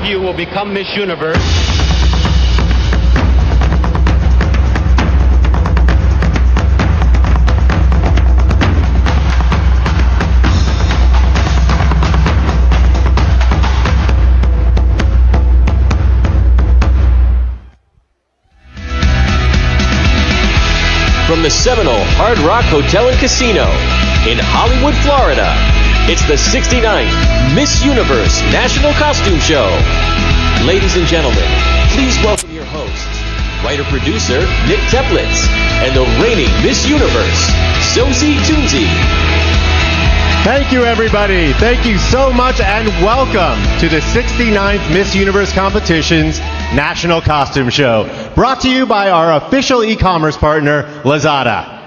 of you will become Miss Universe. From the Seminole Hard Rock Hotel and Casino in Hollywood, Florida, it's the 69th Miss Universe National Costume Show. Ladies and gentlemen, please welcome your hosts, writer-producer Nick Teplitz, and the reigning Miss Universe, Zosie Tunzi. Thank you, everybody. Thank you so much, and welcome to the 69th Miss Universe Competition's National Costume Show, brought to you by our official e-commerce partner, Lazada.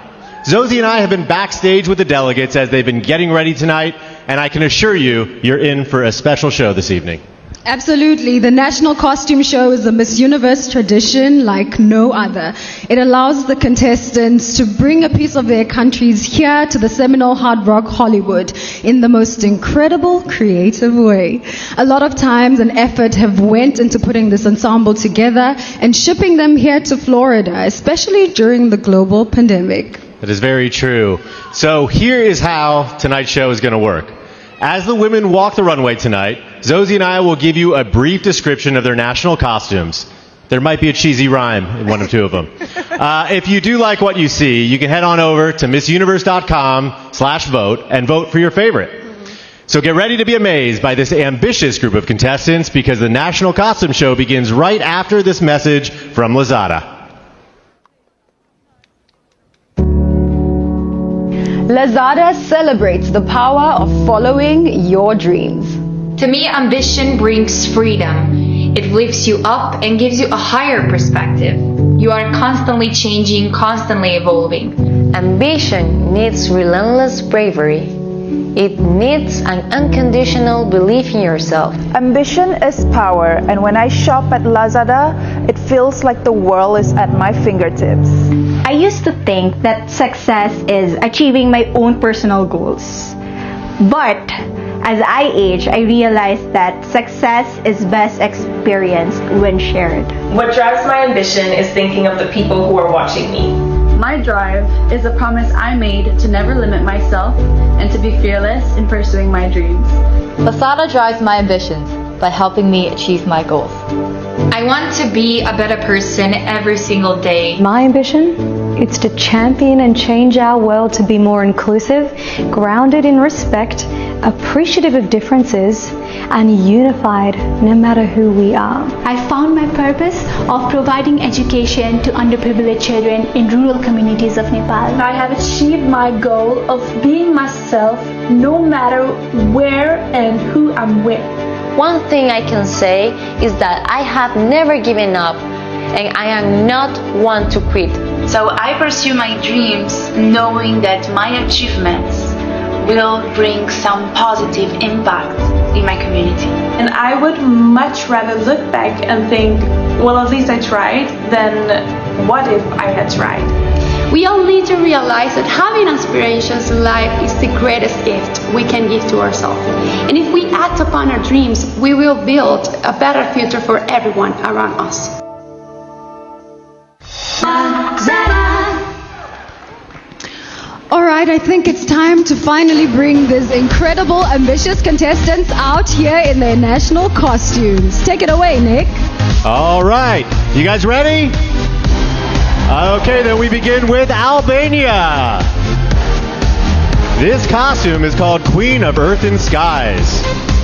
Zosie and I have been backstage with the delegates as they've been getting ready tonight, and I can assure you, you're in for a special show this evening. Absolutely. The National Costume Show is a Miss Universe tradition like no other. It allows the contestants to bring a piece of their countries here to the Seminole Hard Rock Hollywood in the most incredible, creative way. A lot of times and effort have went into putting this ensemble together and shipping them here to Florida, especially during the global pandemic. That is very true. So here is how tonight's show is going to work. As the women walk the runway tonight, Zosie and I will give you a brief description of their national costumes. There might be a cheesy rhyme in one or two of them. If you do like what you see, you can head on over to MissUniverse.com/vote and vote for your favorite. So get ready to be amazed by this ambitious group of contestants because the National Costume Show begins right after this message from Lazada. Lazada celebrates the power of following your dreams. To me, ambition brings freedom. It lifts you up and gives you a higher perspective. You are constantly changing, constantly evolving. Ambition needs relentless bravery. It needs an unconditional belief in yourself. Ambition is power, and when I shop at Lazada, it feels like the world is at my fingertips. I used to think that success is achieving my own personal goals. But as I age, I realized that success is best experienced when shared. What drives my ambition is thinking of the people who are watching me. My drive is a promise I made to never limit myself and to be fearless in pursuing my dreams. Lazada drives my ambitions by helping me achieve my goals. I want to be a better person every single day. My ambition is to champion and change our world to be more inclusive, grounded in respect, appreciative of differences, and unified no matter who we are. I found my purpose of providing education to underprivileged children in rural communities of Nepal. I have achieved my goal of being myself no matter where and who I'm with. One thing I can say is that I have never given up and I am not one to quit. So I pursue my dreams knowing that my achievements will bring some positive impact in my community. And I would much rather look back and think, well, at least I tried, than what if I had tried. We all need to realize that having aspirations in life is the greatest gift we can give to ourselves. And if we act upon our dreams, we will build a better future for everyone around us. Alright, I think it's time to finally bring these incredible, ambitious contestants out here in their national costumes. Take it away, Nick. Alright, you guys ready? Okay, then we begin with Albania. This costume is called Queen of Earth and Skies.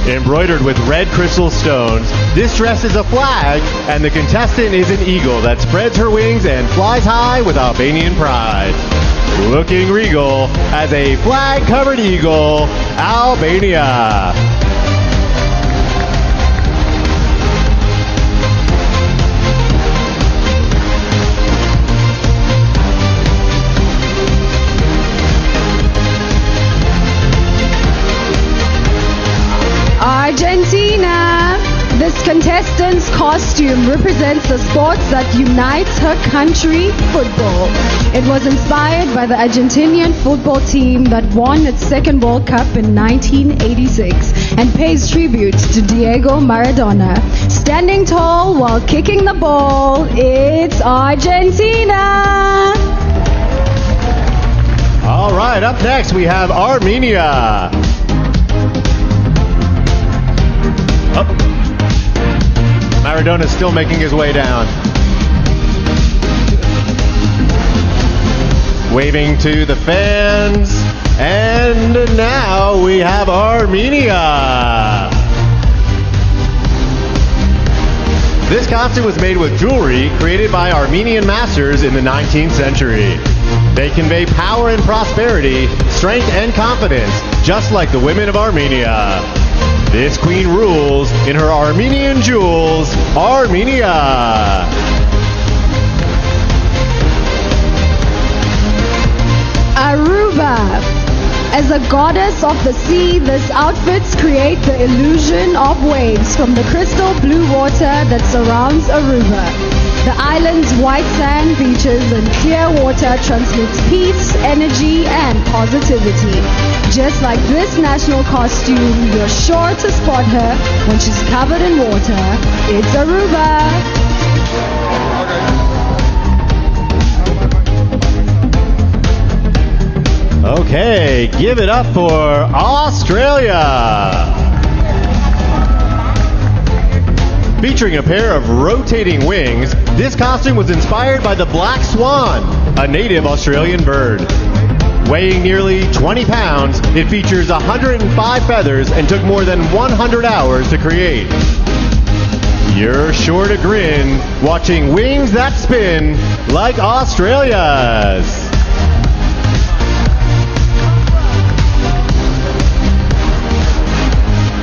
Embroidered with red crystal stones, this dress is a flag, and the contestant is an eagle that spreads her wings and flies high with Albanian pride. Looking regal as a flag-covered eagle, Albania. Argentina. This contestant's costume represents the sports that unites her country, football. It was inspired by the Argentinian football team that won its second World Cup in 1986 and pays tribute to Diego Maradona. Standing tall while kicking the ball, it's Argentina. All right, up next we have Armenia. Oh. Maradona's still making his way down. Waving to the fans. And now we have Armenia. This costume was made with jewelry created by Armenian masters in the 19th century. They convey power and prosperity, strength and confidence, just like the women of Armenia. This queen rules in her Armenian jewels, Armenia. Aruba. As a goddess of the sea, these outfits create the illusion of waves from the crystal blue water that surrounds Aruba. The island's white sand beaches and clear water transmits peace, energy, and positivity. Just like this national costume, you're sure to spot her when she's covered in water. It's Aruba. Okay, give it up for Australia. Featuring a pair of rotating wings, this costume was inspired by the black swan, a native Australian bird. Weighing nearly 20 pounds, it features 105 feathers and took more than 100 hours to create. You're sure to grin watching wings that spin like Australia's.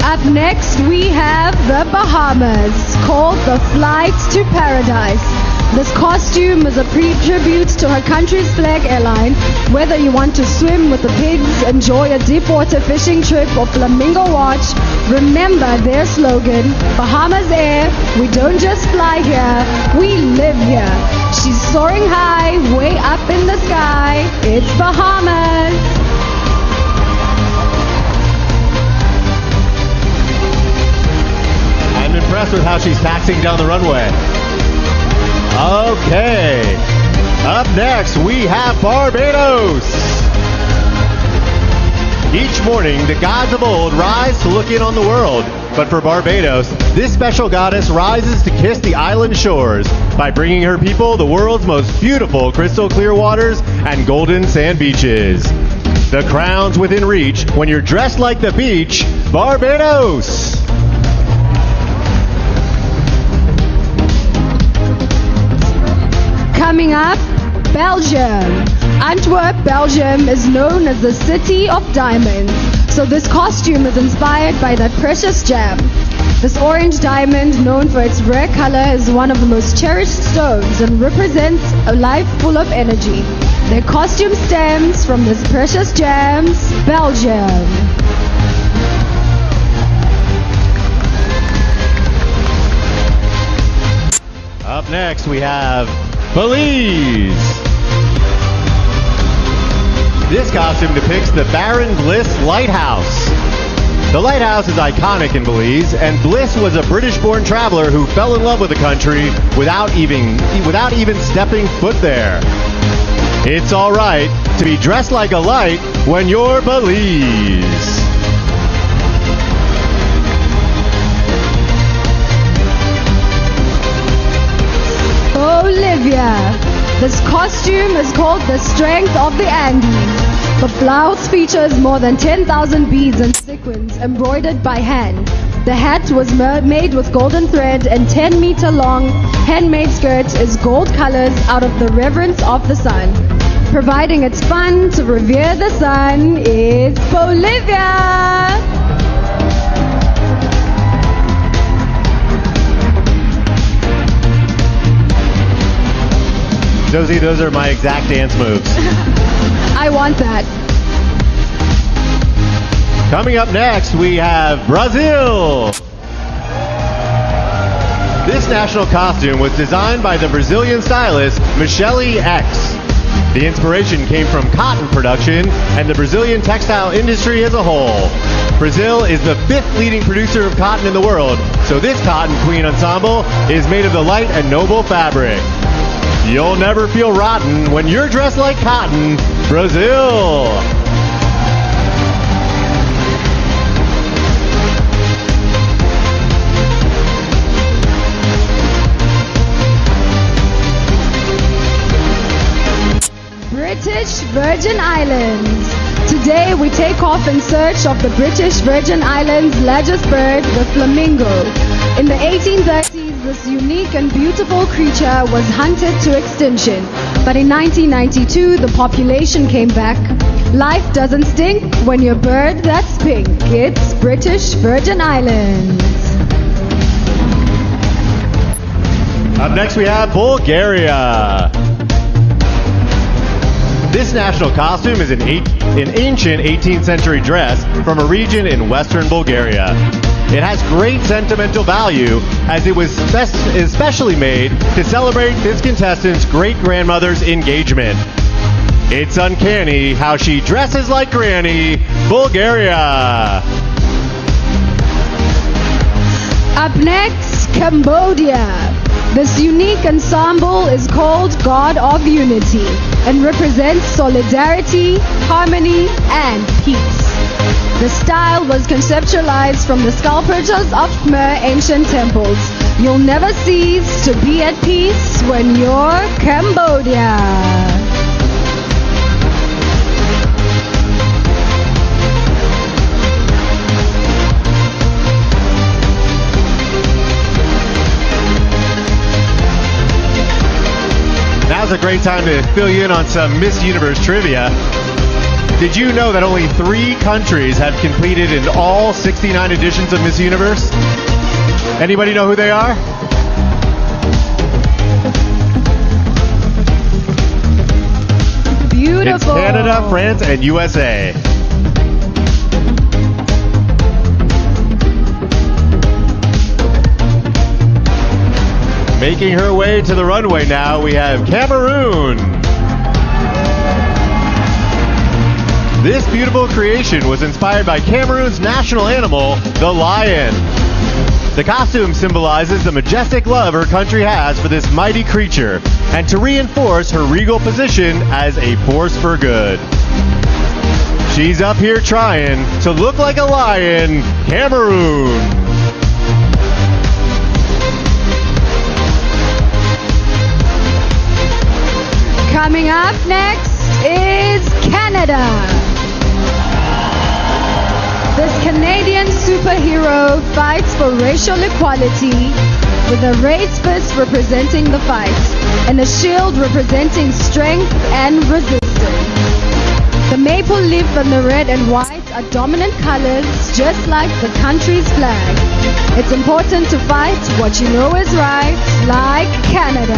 Up next, we have the Bahamas, called the Flight to Paradise. This costume is a tribute to her country's flag airline. Whether you want to swim with the pigs, enjoy a deep water fishing trip, or flamingo watch, remember their slogan, Bahamas Air, we don't just fly here, we live here. She's soaring high, way up in the sky, it's Bahamas. I'm impressed with how she's taxiing down the runway. Okay. Up next, we have Barbados. Each morning, the gods of old rise to look in on the world. But for Barbados, this special goddess rises to kiss the island shores by bringing her people the world's most beautiful crystal clear waters and golden sand beaches. The crown's within reach when you're dressed like the beach, Barbados. Coming up, Belgium. Antwerp, Belgium is known as the city of diamonds. So this costume is inspired by that precious gem. This orange diamond, known for its rare color, is one of the most cherished stones and represents a life full of energy. Their costume stems from this precious gems, Belgium. Up next, we have Belize. This costume depicts the Baron Bliss Lighthouse. The lighthouse is iconic in Belize, and Bliss was a British-born traveler who fell in love with the country without even stepping foot there. It's all right to be dressed like a light when you're Belize. Bolivia. This costume is called the Strength of the Andes. The blouse features more than 10,000 beads and sequins embroidered by hand. The hat was made with golden thread, and 10-meter long handmade skirt is gold colors out of the reverence of the sun. Providing it's fun to revere the sun, it's Bolivia! Josie, those are my exact dance moves. I want that. Coming up next, we have Brazil. This national costume was designed by the Brazilian stylist Michele X. The inspiration came from cotton production and the Brazilian textile industry as a whole. Brazil is the 5th leading producer of cotton in the world, So this Cotton Queen ensemble is made of the light and noble fabric. You'll never feel rotten when you're dressed like cotton, Brazil. British Virgin Islands. Today we take off in search of the British Virgin Islands largest bird, the flamingo. In the 1830s, this unique and beautiful creature was hunted to extinction. But in 1992, the population came back. Life doesn't stink when you're a bird that's pink. It's British Virgin Islands. Up next we have Bulgaria. This national costume is an ancient 18th century dress from a region in western Bulgaria. It has great sentimental value as it was especially made to celebrate this contestant's great-grandmother's engagement. It's uncanny how she dresses like Granny, Bulgaria. Up next, Cambodia. This unique ensemble is called God of Unity and represents solidarity, harmony, and peace. The style was conceptualized from the sculptures of Khmer ancient temples. You'll never cease to be at peace when you're Cambodia. Now's a great time to fill you in on some Miss Universe trivia. Did you know that only 3 countries have competed in all 69 editions of Miss Universe? Anybody know who they are? Beautiful. It's Canada, France, and USA. Making her way to the runway now, we have Cameroon. This beautiful creation was inspired by Cameroon's national animal, the lion. The costume symbolizes the majestic love her country has for this mighty creature, and to reinforce her regal position as a force for good. She's up here trying to look like a lion, Cameroon. Coming up next is Canada. This Canadian superhero fights for racial equality with a raised fist representing the fight and a shield representing strength and resistance. The maple leaf and the red and white are dominant colors just like the country's flag. It's important to fight what you know is right, like Canada.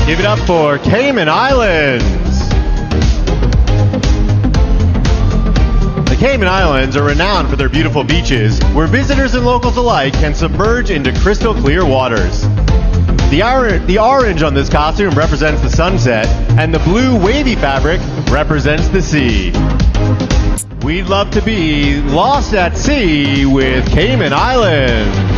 Give it up for Cayman Islands. The Cayman Islands are renowned for their beautiful beaches, where visitors and locals alike can submerge into crystal clear waters. The orange on this costume represents the sunset, and the blue wavy fabric represents the sea. We'd love to be lost at sea with Cayman Islands.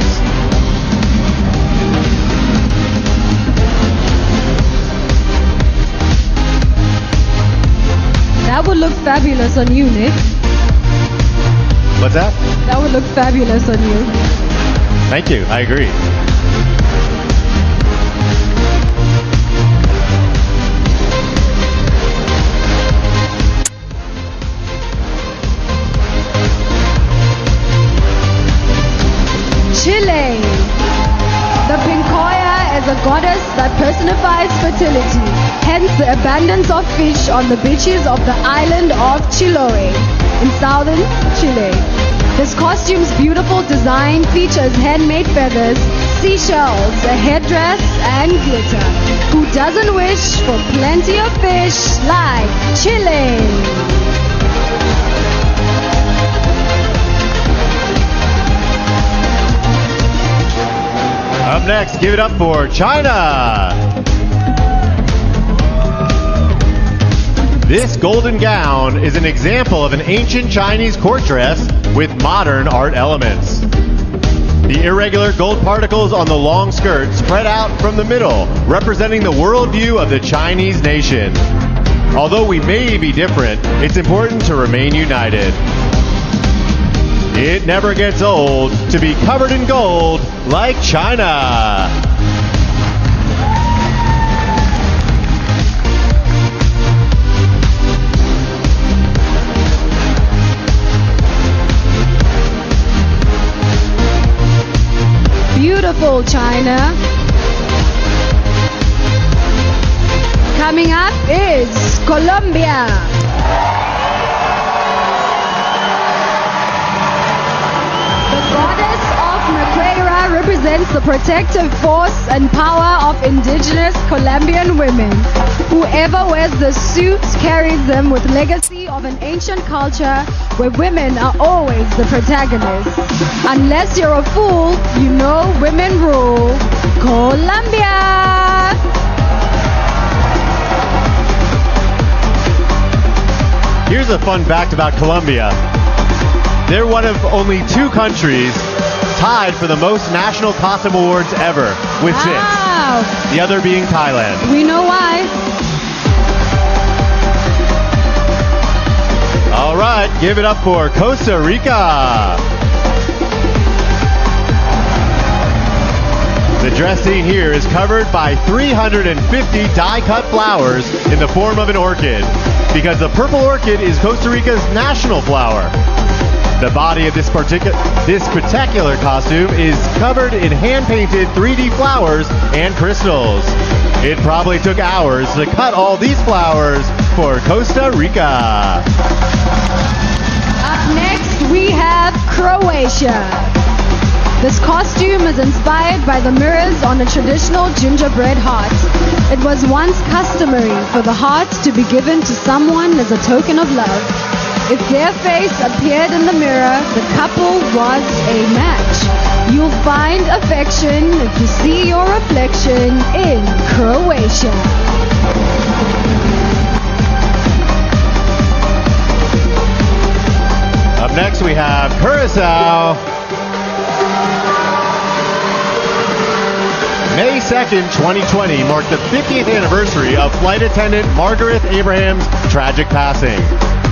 That would look fabulous on you, Nick. What's that? That would look fabulous on you. Thank you. I agree. Chile. The Pincoya is a goddess that personifies fertility, hence the abundance of fish on the beaches of the island of Chiloé in southern Chile. This costume's beautiful design features handmade feathers, seashells, a headdress, and glitter. Who doesn't wish for plenty of fish like Chile? Up next, give it up for China. This golden gown is an example of an ancient Chinese court dress with modern art elements. The irregular gold particles on the long skirt spread out from the middle, representing the worldview of the Chinese nation. Although we may be different, it's important to remain united. It never gets old to be covered in gold like China. Beautiful China. Coming up is Colombia. The goddess of Maquera represents the protective force and power of indigenous Colombian women. Whoever wears the suit carries them with legacy of an ancient culture where women are always the protagonists. Unless you're a fool, you know women rule. Colombia! Here's a fun fact about Colombia. They're one of only 2 countries tied for the most national costume awards ever, with 6. The other being Thailand. We know why. All right, give it up for Costa Rica. The dress seen here is covered by 350 die-cut flowers in the form of an orchid, because the purple orchid is Costa Rica's national flower. The body of this spectacular costume is covered in hand-painted 3D flowers and crystals. It probably took hours to cut all these flowers for Costa Rica. Up next, we have Croatia. This costume is inspired by the mirrors on a traditional gingerbread heart. It was once customary for the heart to be given to someone as a token of love. If their face appeared in the mirror, the couple was a match. You'll find affection if you see your reflection in Croatia. Up next we have Curacao. May 2nd, 2020 marked the 50th anniversary of flight attendant Margaret Abraham's tragic passing.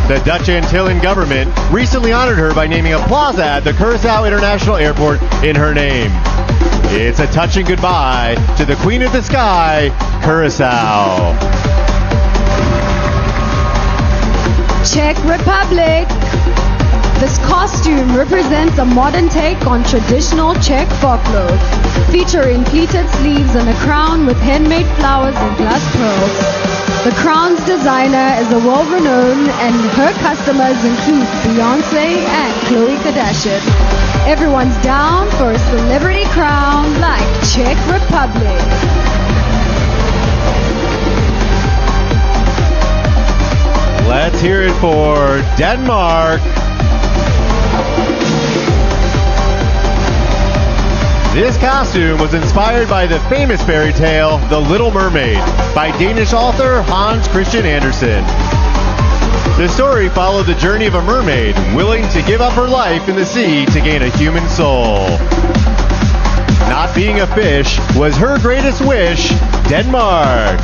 The Dutch Antillean government recently honored her by naming a plaza at the Curacao International Airport in her name. It's a touching goodbye to the Queen of the Sky, Curacao. Czech Republic. This costume represents a modern take on traditional Czech folklore, featuring pleated sleeves and a crown with handmade flowers and glass pearls. The crown's designer is a world-renowned, and her customers include Beyoncé and Khloe Kardashian. Everyone's down for a celebrity crown like Czech Republic. Let's hear it for Denmark. This costume was inspired by the famous fairy tale, The Little Mermaid, by Danish author Hans Christian Andersen. The story followed the journey of a mermaid willing to give up her life in the sea to gain a human soul. Not being a fish was her greatest wish, Denmark.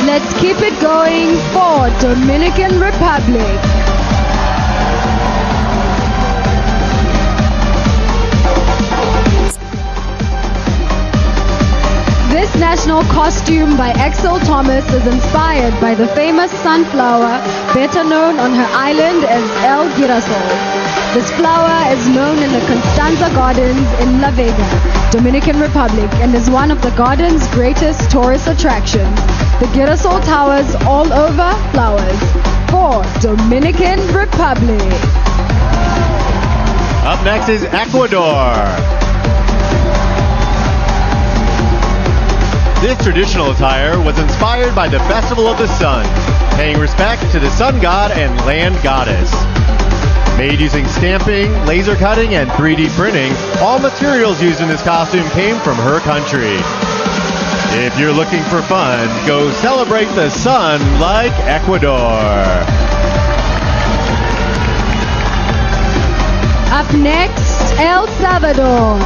Let's keep it going for Dominican Republic. This national costume by Axel Thomas is inspired by the famous sunflower, better known on her island as El Girasol. This flower is known in the Constanza Gardens in La Vega, Dominican Republic, and is one of the garden's greatest tourist attractions. The Girasol towers all over flowers for Dominican Republic. Up next is Ecuador. This traditional attire was inspired by the Festival of the Sun, paying respect to the sun god and land goddess. Made using stamping, laser cutting, and 3D printing, all materials used in this costume came from her country. If you're looking for fun, go celebrate the sun like Ecuador. Up next, El Salvador.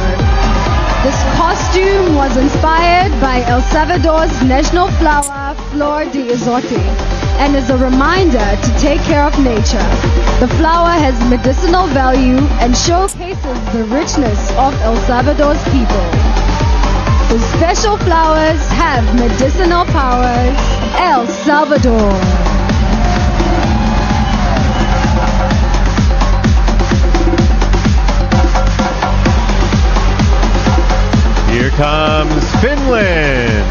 This costume was inspired by El Salvador's national flower, Flor de Izote, and is a reminder to take care of nature. The flower has medicinal value and showcases the richness of El Salvador's people. The special flowers have medicinal powers. El Salvador. Here comes Finland.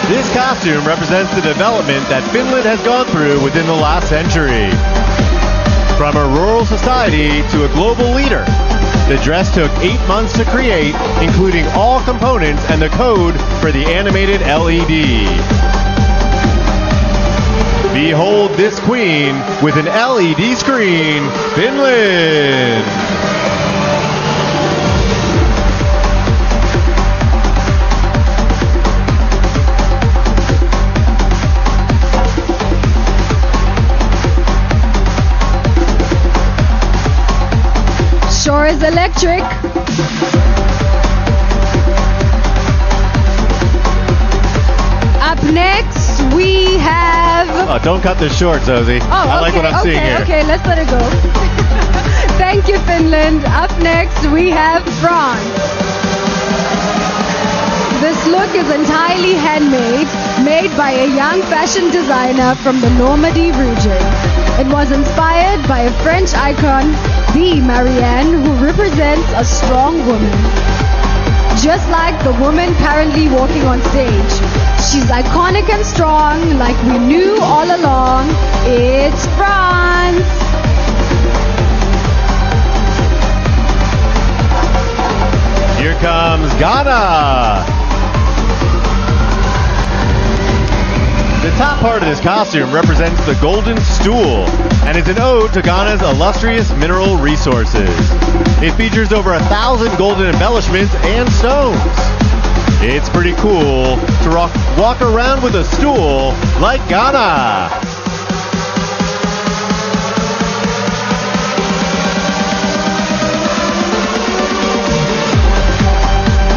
This costume represents the development that Finland has gone through within the last century. From a rural society to a global leader, the dress took 8 months to create, including all components and the code for the animated LED. Behold this queen with an LED screen, Finland! Sure is electric. Up next, we have... Oh, don't cut this short, Zosie. I like what I'm seeing here. Okay, let's let it go. Thank you, Finland. Up next, we have France. This look is entirely handmade, made by a young fashion designer from the Normandy region. It was inspired by a French icon, the Marianne, who represents a strong woman. Just like the woman currently walking on stage. She's iconic and strong, like we knew all along. It's France! Here comes Ghana! The top part of this costume represents the golden stool and is an ode to Ghana's illustrious mineral resources. It features over 1,000 golden embellishments and stones. It's pretty cool to walk around with a stool like Ghana.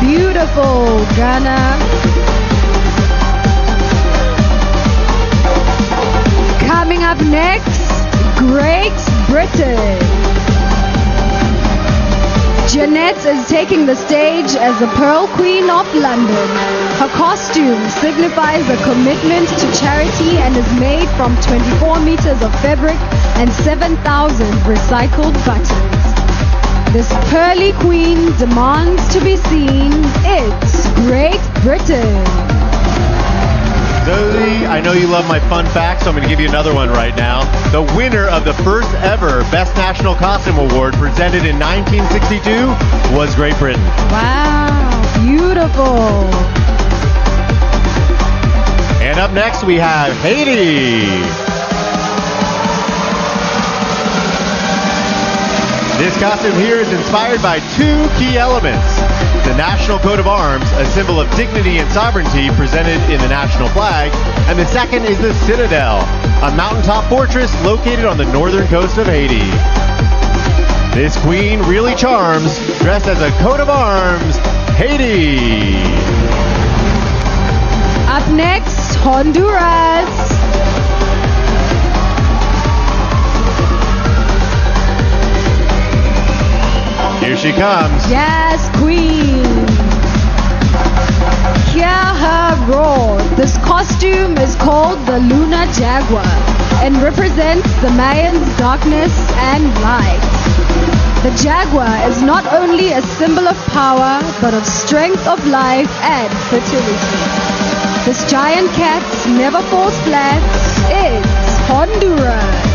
Beautiful, Ghana. Coming up next, Great Britain. Jeanette is taking the stage as the Pearl Queen of London. Her costume signifies a commitment to charity and is made from 24 meters of fabric and 7,000 recycled buttons. This pearly queen demands to be seen. It's Great Britain. Zosie, I know you love my fun facts, so I'm going to give you another one right now. The winner of the first ever Best National Costume Award presented in 1962 was Great Britain. Wow, beautiful. And up next we have Haiti. This costume here is inspired by two key elements. The national coat of arms, a symbol of dignity and sovereignty presented in the national flag, and the second is the Citadel, a mountaintop fortress located on the northern coast of Haiti. This queen really charms, dressed as a coat of arms, Haiti. Up next, Honduras. Here she comes. Yes, queen. Hear her roar. This costume is called the Luna Jaguar and represents the Mayans' darkness and light. The jaguar is not only a symbol of power, but of strength of life and fertility. This giant cat never falls flat. It's Honduras.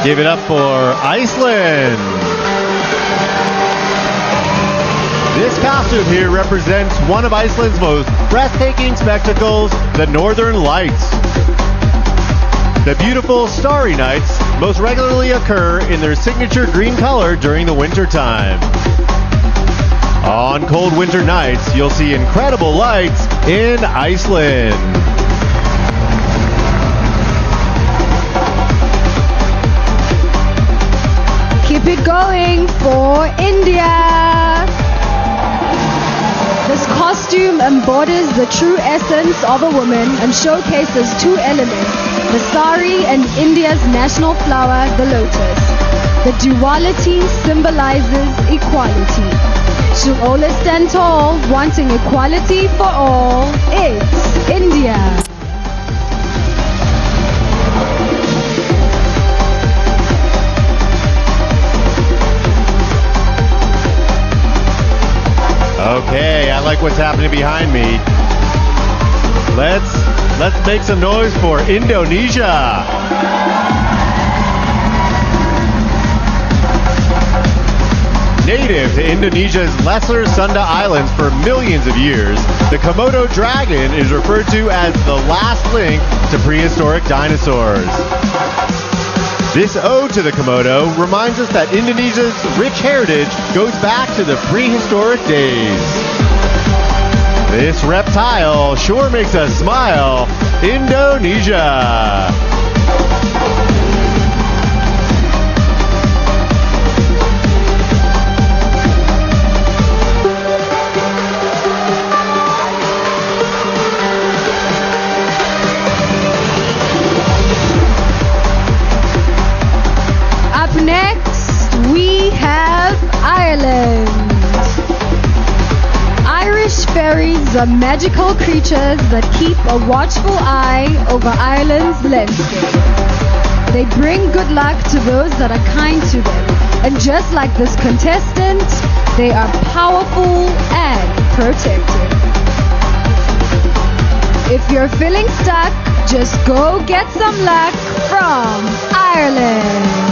Give it up for Iceland. This costume here represents one of Iceland's most breathtaking spectacles, the Northern Lights. The beautiful starry nights most regularly occur in their signature green color during the winter time. On cold winter nights, you'll see incredible lights in Iceland. Keep it going for India. This costume embodies the true essence of a woman and showcases two elements, the sari and India's national flower, the lotus. The duality symbolizes equality. To always stand tall, wanting equality for all, it's India. Okay, I like what's happening behind me. Let's make some noise for Indonesia. Native to Indonesia's Lesser Sunda Islands for millions of years, the Komodo dragon is referred to as the last link to prehistoric dinosaurs. This ode to the Komodo reminds us that Indonesia's rich heritage goes back to the prehistoric days. This reptile sure makes us smile. Indonesia. Next, we have Ireland. Irish fairies are magical creatures that keep a watchful eye over Ireland's landscape. They bring good luck to those that are kind to them. And just like this contestant, they are powerful and protective. If you're feeling stuck, just go get some luck from Ireland.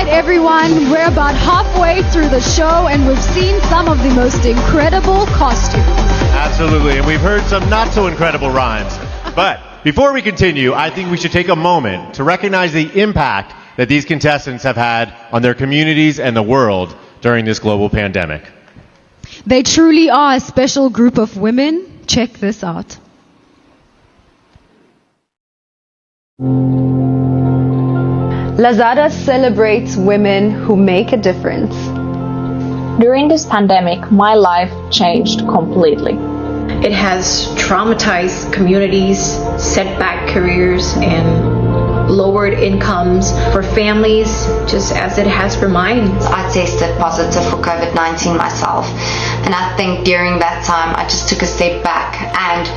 Everyone, we're about halfway through the show and we've seen some of the most incredible costumes. Absolutely, and we've heard some not so incredible rhymes. But before we continue, I think we should take a moment to recognize the impact that these contestants have had on their communities and the world during this global pandemic. They truly are a special group of women. Check this out. Lazada celebrates women who make a difference. During this pandemic, my life changed completely. It has traumatized communities, set back careers, and lowered incomes for families, just as it has for mine. I tested positive for COVID-19 myself, and I think during that time I just took a step back and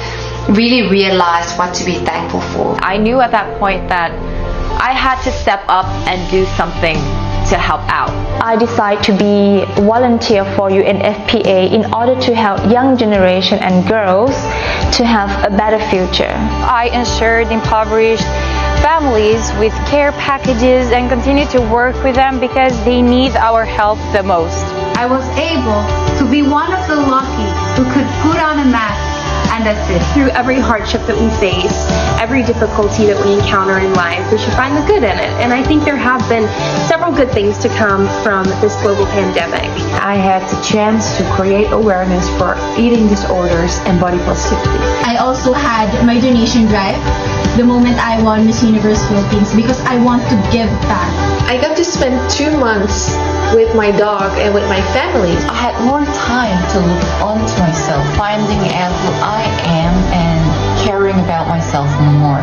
really realized what to be thankful for. I knew at that point that I had to step up and do something to help out. I decided to be a volunteer for UNFPA in order to help young generation and girls to have a better future. I ensured impoverished families with care packages and continue to work with them because they need our help the most. I was able to be one of the lucky who could put on a mask, and that's it. Through every hardship that we face, every difficulty that we encounter in life, we should find the good in it. And I think there have been several good things to come from this global pandemic. I had the chance to create awareness for eating disorders and body positivity. I also had my donation drive the moment I won Miss Universe Philippines because I want to give back. I got to spend 2 months with my dog and with my family. I had more time to look onto myself, finding out who I am and caring about myself more.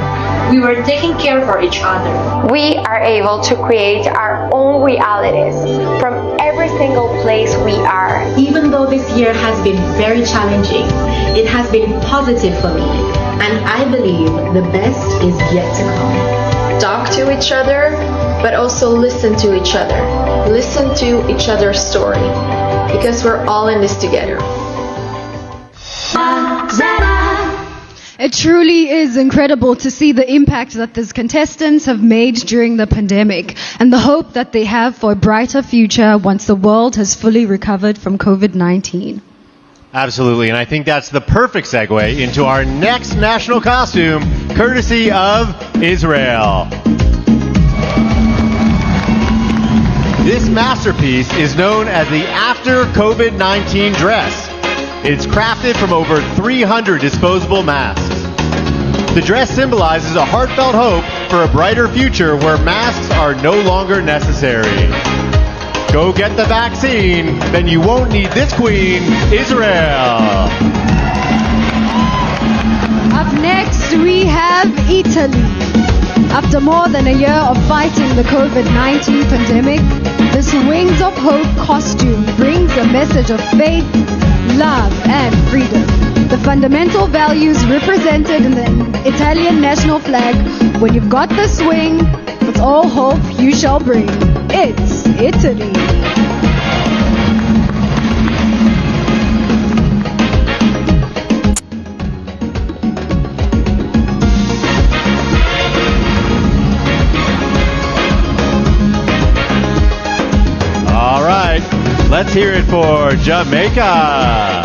We were taking care for each other. We are able to create our own realities from every single place we are. Even though this year has been very challenging, it has been positive for me. and I believe the best is yet to come. Talk to each other, but also listen to each other. Listen to each other's story, because we're all in this together. It truly is incredible to see the impact that these contestants have made during the pandemic and the hope that they have for a brighter future once the world has fully recovered from COVID-19. Absolutely, and I think that's the perfect segue into our next national costume, courtesy of Israel. This masterpiece is known as the After COVID-19 dress. It's crafted from over 300 disposable masks. The dress symbolizes a heartfelt hope for a brighter future where masks are no longer necessary. Go get the vaccine, then you won't need this queen, Israel. Up next, we have Italy. After more than a year of fighting the COVID-19 pandemic, this Wings of Hope costume brings a message of faith, love, and freedom. The fundamental values represented in the Italian national flag. When you've got this wing, it's all hope you shall bring. It's Italy. All right, let's hear it for Jamaica.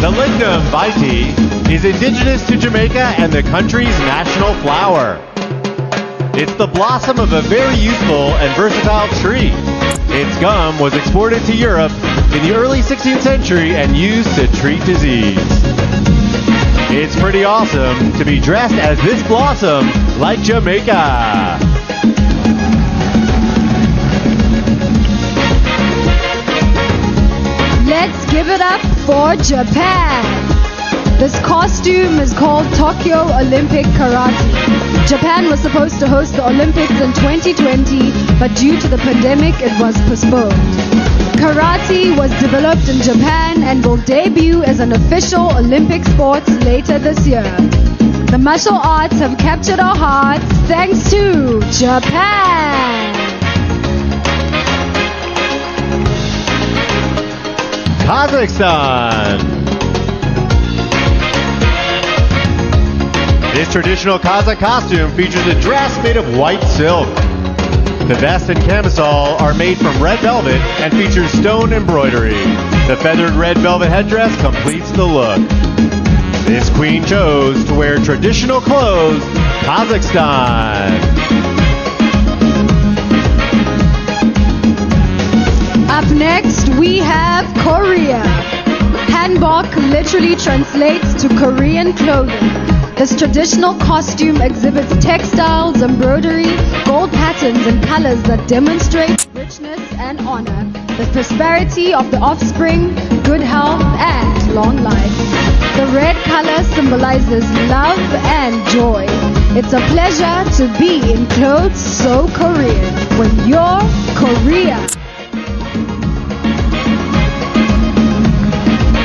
The Lignum vitae is indigenous to Jamaica and the country's national flower. It's the blossom of a very useful and versatile tree. Its gum was exported to Europe in the early 16th century and used to treat disease. It's pretty awesome to be dressed as this blossom like Jamaica. Let's give it up for Japan. This costume is called Tokyo Olympic Karate. Japan was supposed to host the Olympics in 2020, but due to the pandemic, it was postponed. Karate was developed in Japan and will debut as an official Olympic sport later this year. The martial arts have captured our hearts thanks to Japan. Kazakhstan. This traditional Kazakh costume features a dress made of white silk. The vest and camisole are made from red velvet and features stone embroidery. The feathered red velvet headdress completes the look. This queen chose to wear traditional clothes, Kazakhstan. Up next, we have Korea. Hanbok literally translates to Korean clothing. This traditional costume exhibits textiles, embroidery, gold patterns, and colors that demonstrate richness and honor, the prosperity of the offspring, good health, and long life. The red color symbolizes love and joy. It's a pleasure to be in clothes so Korean when you're Korea.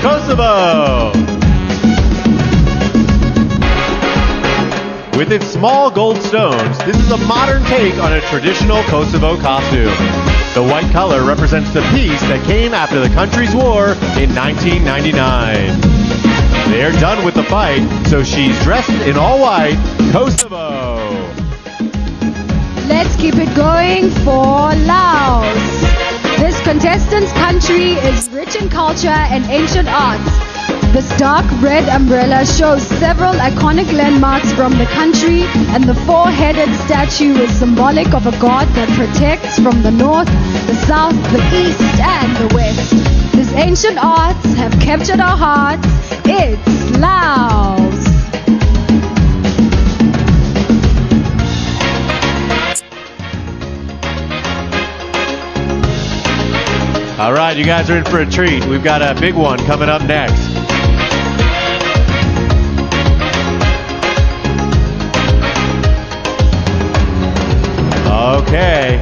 Kosovo. With its small gold stones, this is a modern take on a traditional Kosovo costume. The white color represents the peace that came after the country's war in 1999. They're done with the fight, so she's dressed in all white, Kosovo. Let's keep it going for Laos. This contestant's country is rich in culture and ancient arts. This dark red umbrella shows several iconic landmarks from the country, and the four-headed statue is symbolic of a god that protects from the north, the south, the east, and the west. These ancient arts have captured our hearts. It's Laos. All right, you guys are in for a treat. We've got a big one coming up next. Okay,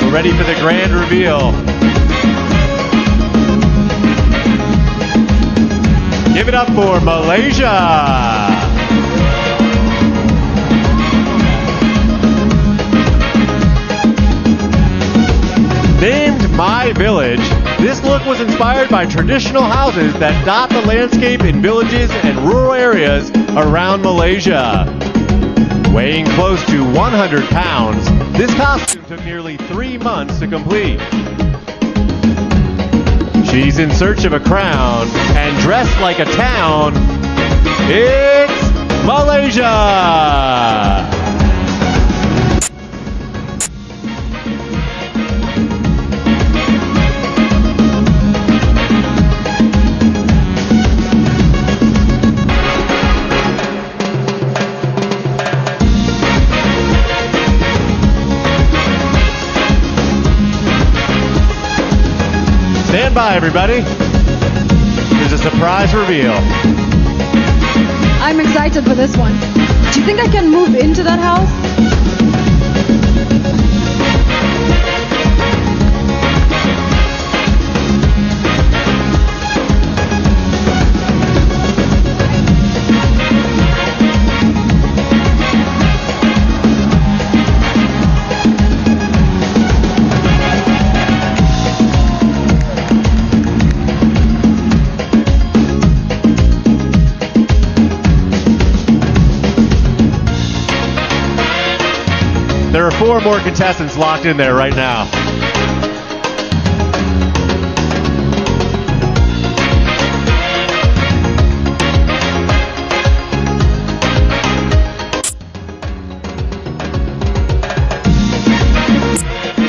we're ready for the grand reveal. Give it up for Malaysia. Named My Village, this look was inspired by traditional houses that dot the landscape in villages and rural areas around Malaysia. Weighing close to 100 pounds, this costume took nearly 3 months to complete. She's in search of a crown and dressed like a town. It's Malaysia! Stand by, everybody. There's a surprise reveal. I'm excited for this one. Do you think I can move into that house? There are 4 more contestants locked in there right now.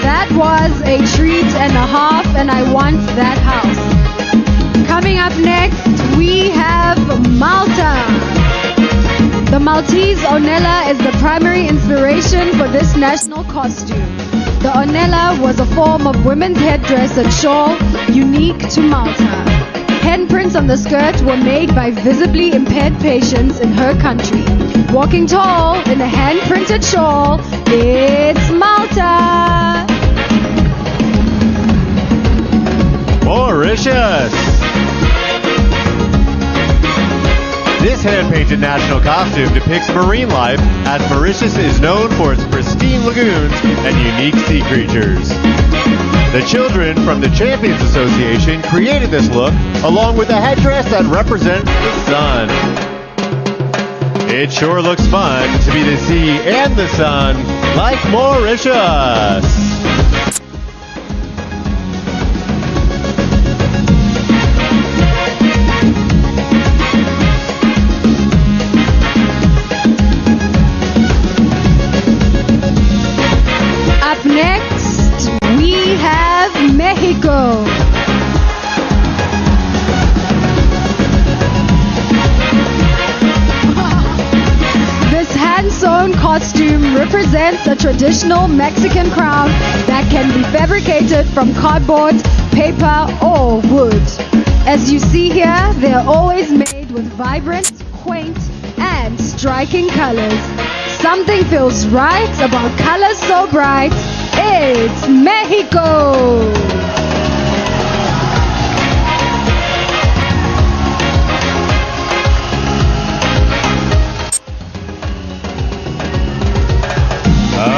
That was a treat and a half, and I want that house. Coming up next, we have Malta. The Maltese Onella is the primary inspiration for this national costume. The Onella was a form of women's headdress and shawl unique to Malta. Handprints on the skirt were made by visibly impaired patients in her country. Walking tall in a hand-printed shawl, it's Malta! Mauritius! This hand-painted national costume depicts marine life, as Mauritius is known for its pristine lagoons and unique sea creatures. The children from the Champions Association created this look, along with a headdress that represents the sun. It sure looks fun to be the sea and the sun, like Mauritius. Up next, we have Mexico. This hand-sewn costume represents a traditional Mexican crown that can be fabricated from cardboard, paper, or wood. As you see here, they are always made with vibrant, quaint, and striking colors. Something feels right about colors so bright. It's Mexico!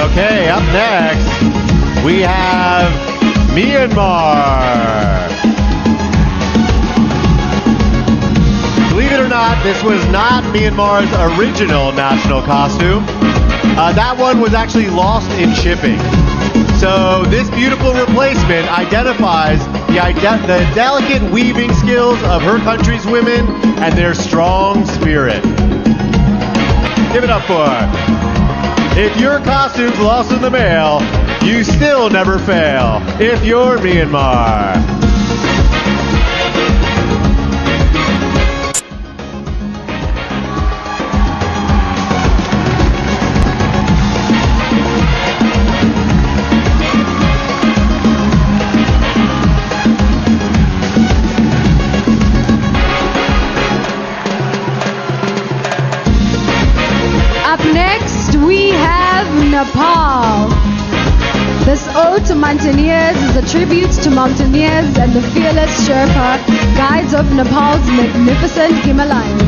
Okay, up next, we have Myanmar. Believe it or not, this was not Myanmar's original national costume. That one was actually lost in shipping. So this beautiful replacement identifies the delicate weaving skills of her country's women and their strong spirit. Give it up for her. If your costume's lost in the mail, you still never fail. If you're Myanmar. Up next, we have Nepal. This ode to mountaineers is a tribute to mountaineers and the fearless Sherpa, guides of Nepal's magnificent Himalayas.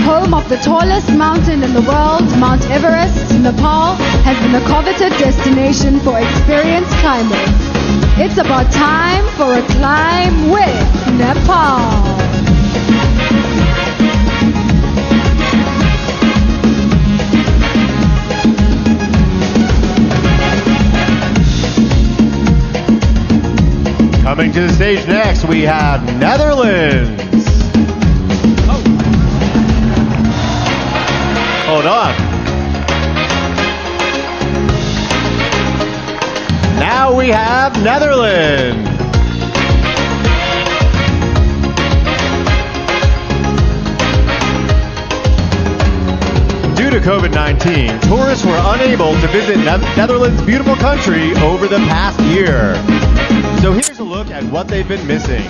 Home of the tallest mountain in the world, Mount Everest, Nepal has been a coveted destination for experienced climbers. It's about time for a climb with Nepal. Coming to the stage next, we have Netherlands. Hold on. Now we have Netherlands. Due to COVID-19, tourists were unable to visit Netherlands' beautiful country over the past year. So here's a look at what they've been missing.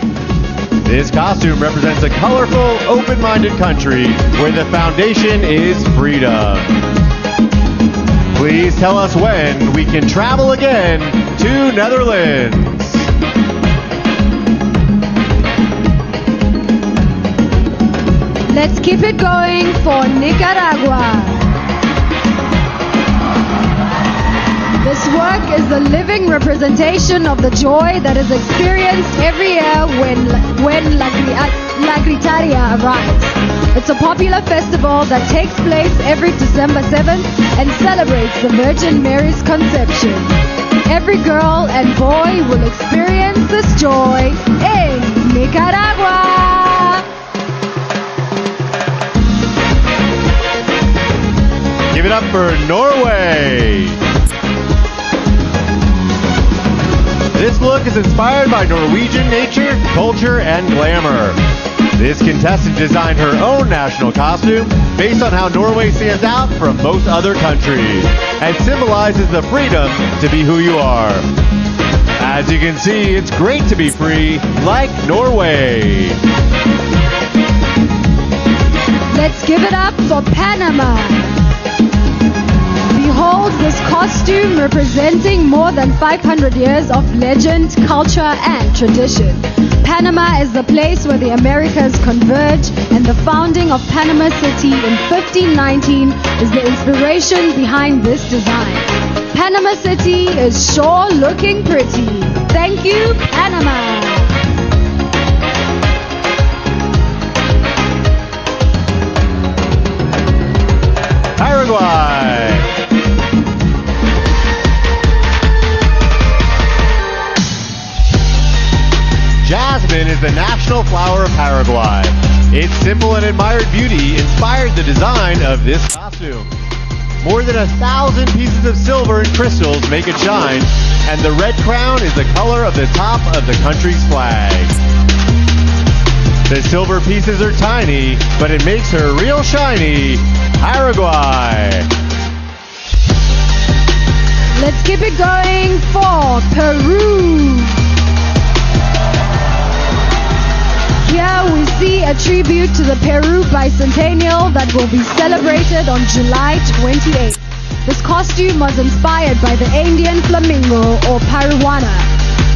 This costume represents a colorful, open-minded country where the foundation is freedom. Please tell us when we can travel again to Netherlands. Let's keep it going for Nicaragua. This work is the living representation of the joy that is experienced every year when La Gritaria arrives. It's a popular festival that takes place every December 7th and celebrates the Virgin Mary's conception. Every girl and boy will experience this joy in Nicaragua. Give it up for Norway. This look is inspired by Norwegian nature, culture, and glamour. This contestant designed her own national costume based on how Norway stands out from most other countries and symbolizes the freedom to be who you are. As you can see, it's great to be free, like Norway. Let's give it up for Panama. Behold this costume representing more than 500 years of legend, culture, and tradition. Panama is the place where the Americas converge, and the founding of Panama City in 1519 is the inspiration behind this design. Panama City is sure looking pretty. Thank you, Panama. Paraguay. Jasmine is the national flower of Paraguay. Its simple and admired beauty inspired the design of this costume. More than 1,000 pieces of silver and crystals make it shine, and the red crown is the color of the top of the country's flag. The silver pieces are tiny, but it makes her real shiny. Paraguay. Let's keep it going for Peru. Here we see a tribute to the Peru bicentennial that will be celebrated on July 28th. This costume was inspired by the Andean flamingo or Paruana.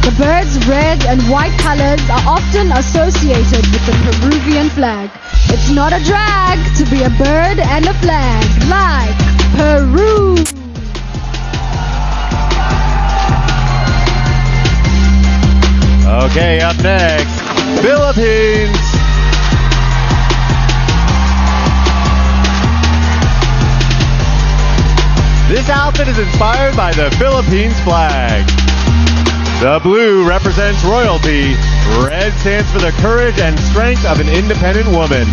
The bird's red and white colors are often associated with the Peruvian flag. It's not a drag to be a bird and a flag like Peru. Okay, up next, Philippines. This outfit is inspired by the Philippines flag. The blue represents royalty, red stands for the courage and strength of an independent woman,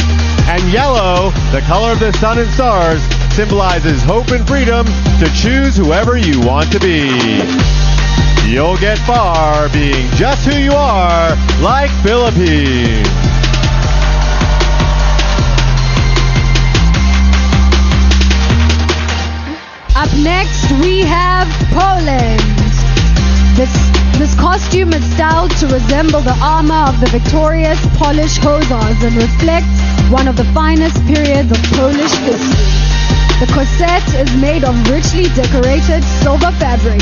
and yellow, the color of the sun and stars, symbolizes hope and freedom to choose whoever you want to be. You'll get far being just who you are, like Philippines. Up next, we have Poland. This costume is styled to resemble the armor of the victorious Polish hussars and reflects one of the finest periods of Polish history. The corset is made of richly decorated silver fabric.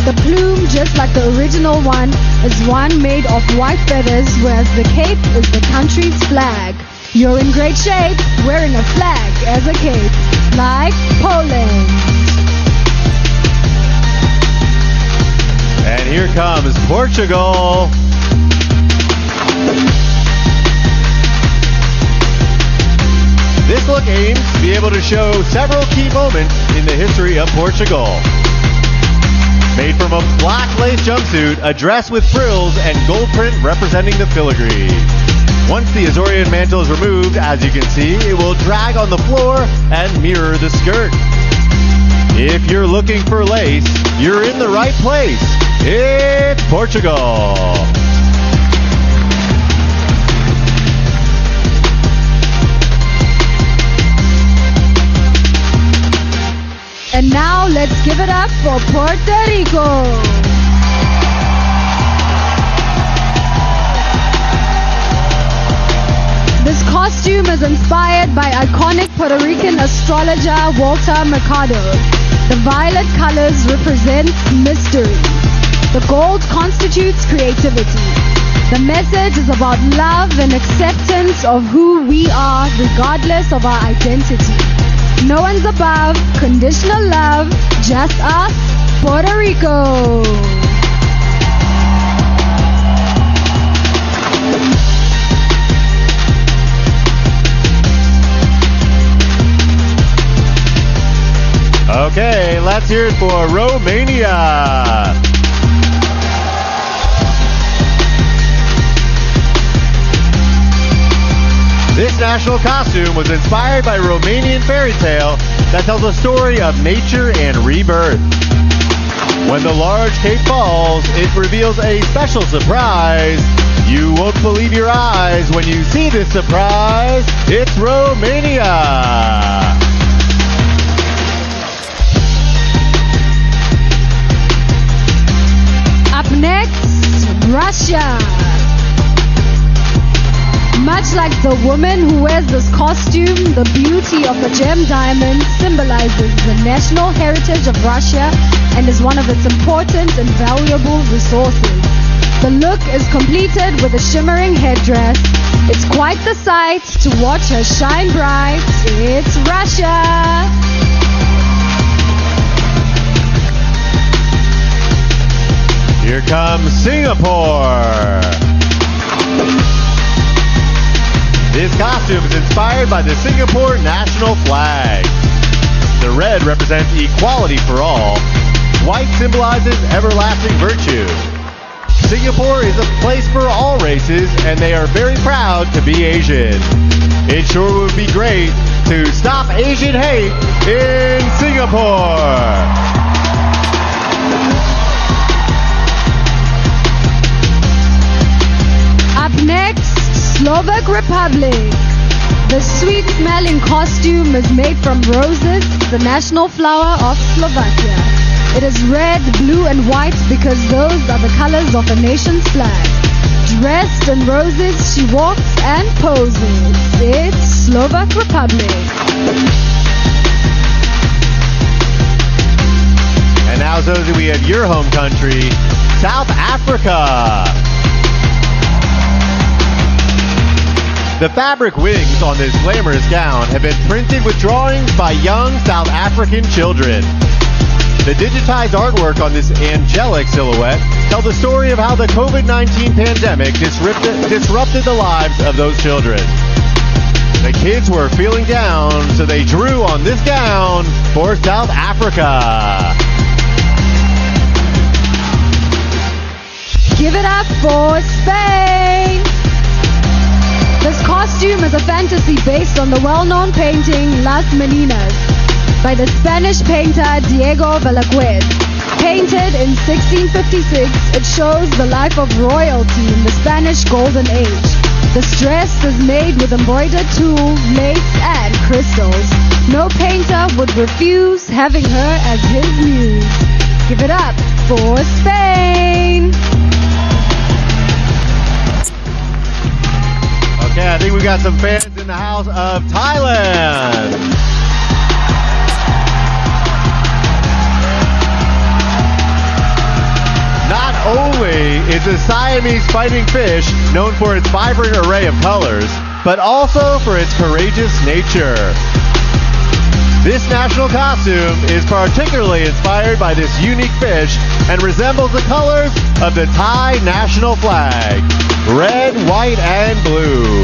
The plume, just like the original one, is one made of white feathers, whereas the cape is the country's flag. You're in great shape, wearing a flag as a cape, like Poland. And here comes Portugal. This look aims to be able to show several key moments in the history of Portugal. Made from a black lace jumpsuit, a dress with frills, and gold print representing the filigree. Once the Azorian mantle is removed, as you can see, it will drag on the floor and mirror the skirt. If you're looking for lace, you're in the right place. It's Portugal. And now let's give it up for Puerto Rico. This costume is inspired by iconic Puerto Rican astrologer Walter Mercado. The violet colors represent mystery. The gold constitutes creativity. The message is about love and acceptance of who we are regardless of our identity. No one's above, conditional love, just us, Puerto Rico. Okay, let's hear it for Romania. This national costume was inspired by a Romanian fairy tale that tells a story of nature and rebirth. When the large cape falls, it reveals a special surprise. You won't believe your eyes when you see this surprise. It's Romania. Up next, Russia. Much like the woman who wears this costume, the beauty of the gem diamond symbolizes the national heritage of Russia and is one of its important and valuable resources. The look is completed with a shimmering headdress. It's quite the sight to watch her shine bright. It's Russia! Here comes Singapore. This costume is inspired by the Singapore national flag. The red represents equality for all. White symbolizes everlasting virtue. Singapore is a place for all races, and they are very proud to be Asian. It sure would be great to stop Asian hate in Singapore. Up next, Slovak Republic. The sweet-smelling costume is made from roses, the national flower of Slovakia. It is red, blue, and white because those are the colors of the nation's flag. Dressed in roses, she walks and poses. It's Slovak Republic. And now, Zoe, we have your home country, South Africa. The fabric wings on this glamorous gown have been printed with drawings by young South African children. The digitized artwork on this angelic silhouette tell the story of how the COVID-19 pandemic disrupted the lives of those children. The kids were feeling down, so they drew on this gown for South Africa. Give it up for Spain! This costume is a fantasy based on the well-known painting Las Meninas by the Spanish painter Diego Velázquez. Painted in 1656, it shows the life of royalty in the Spanish Golden Age. This dress is made with embroidered tulle, lace, and crystals. No painter would refuse having her as his muse. Give it up for Spain! Okay, I think we got some fans in the house of Thailand. is a Siamese fighting fish known for its vibrant array of colors, but also for its courageous nature. This national costume is particularly inspired by this unique fish and resembles the colors of the Thai national flag, red, white, and blue.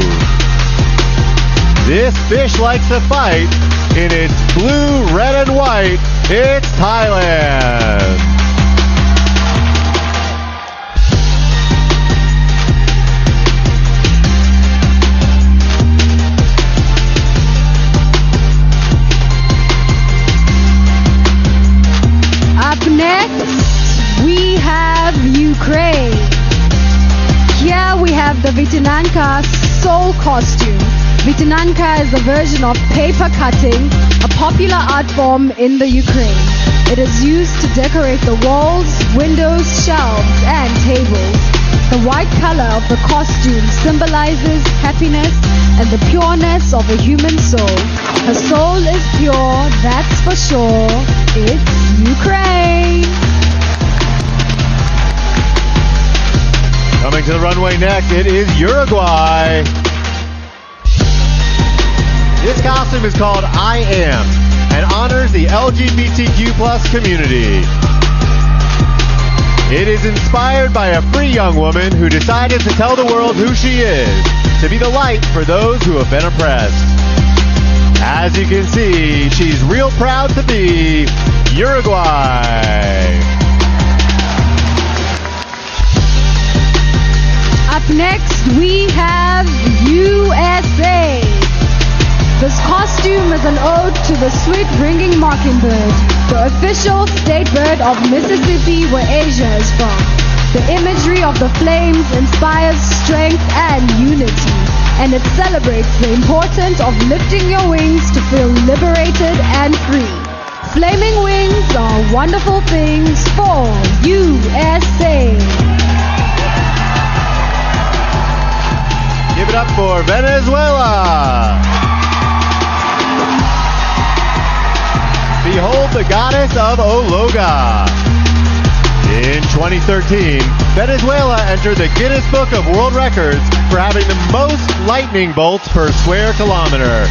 This fish likes to fight. In its blue, red, and white, it's Thailand. Up next, we have Ukraine. Here we have the Vitinanka soul costume. Vitinanka is a version of paper cutting, a popular art form in the Ukraine. It is used to decorate the walls, windows, shelves, and tables. The white color of the costume symbolizes happiness and the pureness of a human soul. Her soul is pure, that's for sure. It's Ukraine. Coming to the runway next, it is Uruguay. This costume is called I Am and honors the LGBTQ+ community. It is inspired by a free young woman who decided to tell the world who she is, to be the light for those who have been oppressed. As you can see, she's real proud to be Uruguay. Up next, we have USA. This costume is an ode to the sweet-ringing mockingbird, the official state bird of Mississippi, where Asia is from. The imagery of the flames inspires strength and unity, and it celebrates the importance of lifting your wings to feel liberated and free. Flaming wings are wonderful things for USA. Give it up for Venezuela. Behold the goddess of Ologa. In 2013, Venezuela entered the Guinness Book of World Records for having the most lightning bolts per square kilometer.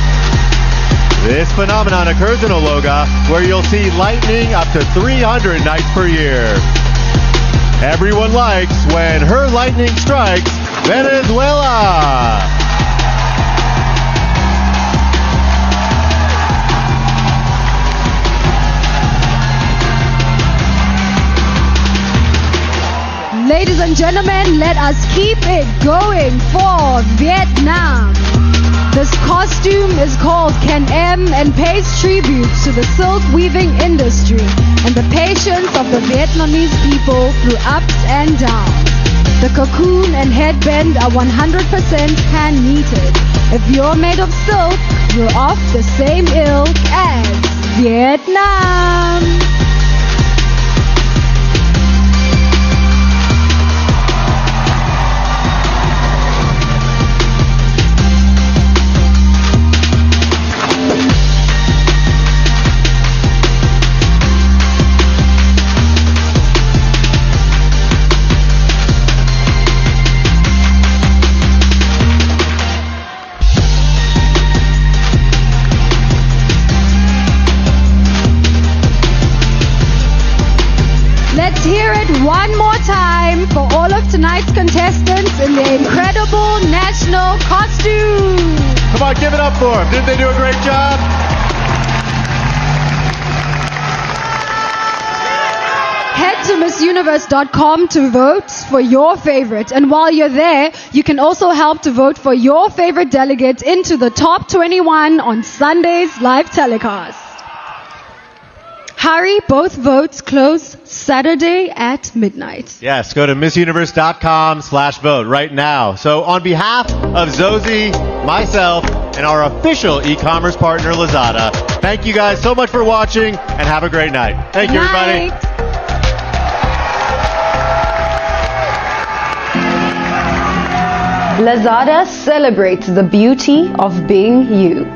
This phenomenon occurs in Ologa, where you'll see lightning up to 300 nights per year. Everyone likes when her lightning strikes Venezuela. Ladies and gentlemen, let us keep it going for Vietnam. This costume is called Can Em and pays tribute to the silk weaving industry and the patience of the Vietnamese people through ups and downs. The cocoon and headband are 100% hand knitted. If you're made of silk, you're of the same ilk as Vietnam. Let's hear it one more time for all of tonight's contestants in their incredible national costume. Come on, give it up for them. Didn't they do a great job? Head to MissUniverse.com to vote for your favorite. And while you're there, you can also help to vote for your favorite delegate into the top 21 on Sunday's live telecast. Hurry, both votes close Saturday at midnight. Yes, go to MissUniverse.com/vote right now. So on behalf of Zosie, myself, and our official e-commerce partner, Lazada, thank you guys so much for watching and have a great night. Thank you, everybody. Lazada celebrates the beauty of being you.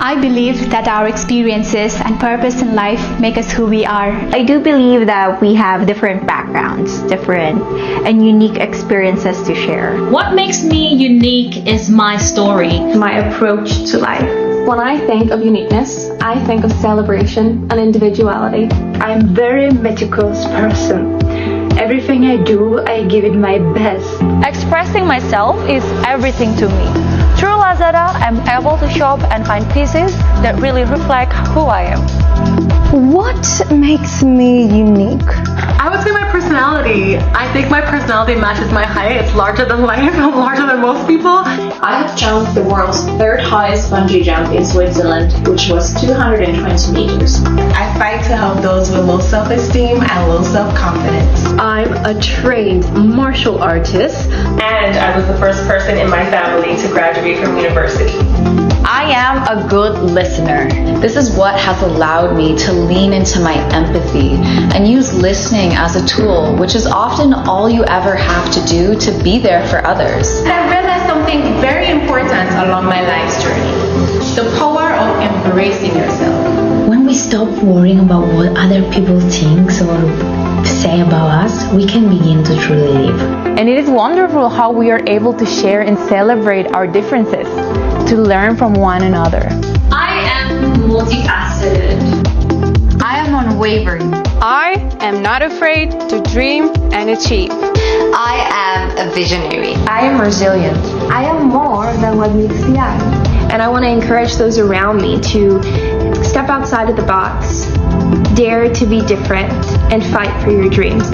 I believe that our experiences and purpose in life make us who we are. I do believe that we have different backgrounds, different and unique experiences to share. What makes me unique is my story, my approach to life. When I think of uniqueness, I think of celebration and individuality. I'm very meticulous person. Everything I do, I give it my best. Expressing myself is everything to me. Through Lazada, I'm able to shop and find pieces that really reflect who I am. What makes me unique? I would say my personality. I think my personality matches my height. It's larger than life. I'm larger than most people. I have jumped the world's third highest bungee jump in Switzerland, which was 220 meters. I fight to help those with low self-esteem and low self-confidence. I'm a trained martial artist. And I was the first person in my family to graduate from university. I am a good listener. This is what has allowed me to lean into my empathy and use listening as a tool, which is often all you ever have to do to be there for others. I realized something very important along my life's journey: the power of embracing yourself. When we stop worrying about what other people think or say about us, we can begin to truly live. And it is wonderful how we are able to share and celebrate our differences, to learn from one another. I am multifaceted. I am unwavering. I am not afraid to dream and achieve. I am a visionary. I am resilient. I am more than what meets the eye. And I want to encourage those around me to step outside of the box, dare to be different, and fight for your dreams.